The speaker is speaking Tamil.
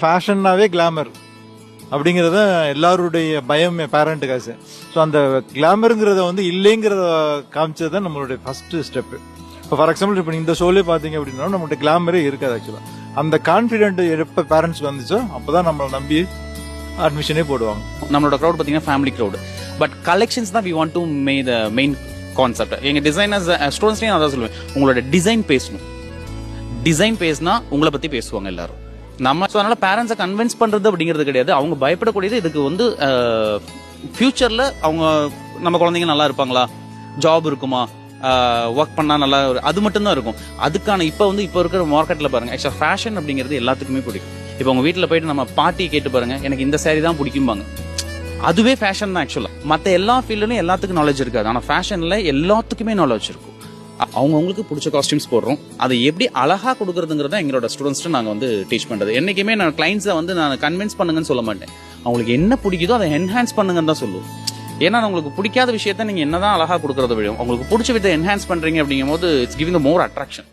ஃபேஷன்னாவே கிளாமர் அப்படிங்கிறத எல்லாருடைய பயம் பேரண்ட்டுக்காசு. ஸோ அந்த கிளாமருங்கிறத வந்து இல்லைங்கிறத காமிச்சது தான் நம்மளுடைய ஃபர்ஸ்ட் ஸ்டெப்பு. இப்போ ஃபார் எக்ஸாம்பிள் இப்போ இந்த ஷோலே பார்த்தீங்க அப்படின்னா நம்மகிட்ட கிளாமரே இருக்காது ஆக்சுவலாக. அந்த கான்ஃபிடென்ட் எப்போ பேரண்ட்ஸ்க்கு வந்துச்சோ அப்போதான் நம்மளை நம்பி அட்மிஷனே போடுவாங்க. நம்மளோட க்ரௌட் பார்த்தீங்கன்னா ஃபேமிலி க்ரௌட். பட் கலெக்ஷன்ஸ் தான் we want to may the main concept. எங்கள் டிசைனர்ஸ் ஸ்டூடெண்ட்ஸ்லேயும் நான் தான் சொல்லுவேன், உங்களோட டிசைன் பேசணும். டிசைன் பேசினா உங்களை பற்றி பேசுவாங்க எல்லாரும். நம்ம ஸோ அதனால பேரண்ட்ஸை கன்வின்ஸ் பண்ணுறது அப்படிங்கிறது கிடையாது. அவங்க பயப்படக்கூடியது இதுக்கு வந்து ஃபியூச்சரில் அவங்க நம்ம குழந்தைங்க நல்லா இருப்பாங்களா, ஜாப் இருக்குமா, ஒர்க் பண்ணால் நல்லா, அது மட்டும்தான் இருக்கும். அதுக்கான இப்போ இருக்கிற மார்க்கெட்டில் பாருங்கள், ஆக்சுவலாக ஃபேஷன் அப்படிங்கிறது எல்லாத்துக்குமே பிடிக்கும். இப்போ உங்கள் வீட்டில் போயிட்டு நம்ம பாட்டி கேட்டு பாருங்க, எனக்கு இந்த சாரி தான் பிடிக்கும்பாங்க. அதுவே ஃபேஷன் தான் ஆக்சுவலாக. மற்ற எல்லா ஃபீல்டுலையும் எல்லாத்துக்கும் நாலேஜ் இருக்காது, ஆனால் ஃபேஷனில் எல்லாத்துக்குமே நாலேஜ் இருக்கும். அவங்களுக்கு பிடிச்ச காஸ்டியூம்ஸ் போடுறோம், அதை எப்படி அழகாக கொடுக்குறதுங்கிறத எங்களோட ஸ்டூடெண்ட்ஸ்ட்டு நாங்கள் வந்து டீச் பண்ணுறது. என்றைக்குமே நான் கிளைண்ட்ஸை வந்து நான் கன்வின்ஸ் பண்ணுங்கன்னு சொல்ல மாட்டேன். அவங்களுக்கு என்ன பிடிக்குதோ அதை என்ஹான்ஸ் பண்ணுங்கன்னு தான் சொல்லுவோம். ஏன்னா உங்களுக்கு பிடிக்காத விஷயத்த நீங்கள் என்னதான் அழகாக கொடுக்குறத விட உங்களுக்கு பிடிச்ச விதத்தை என்ஹான்ஸ் பண்ணுறீங்க அப்படிங்கும் போது it's giving the more attraction.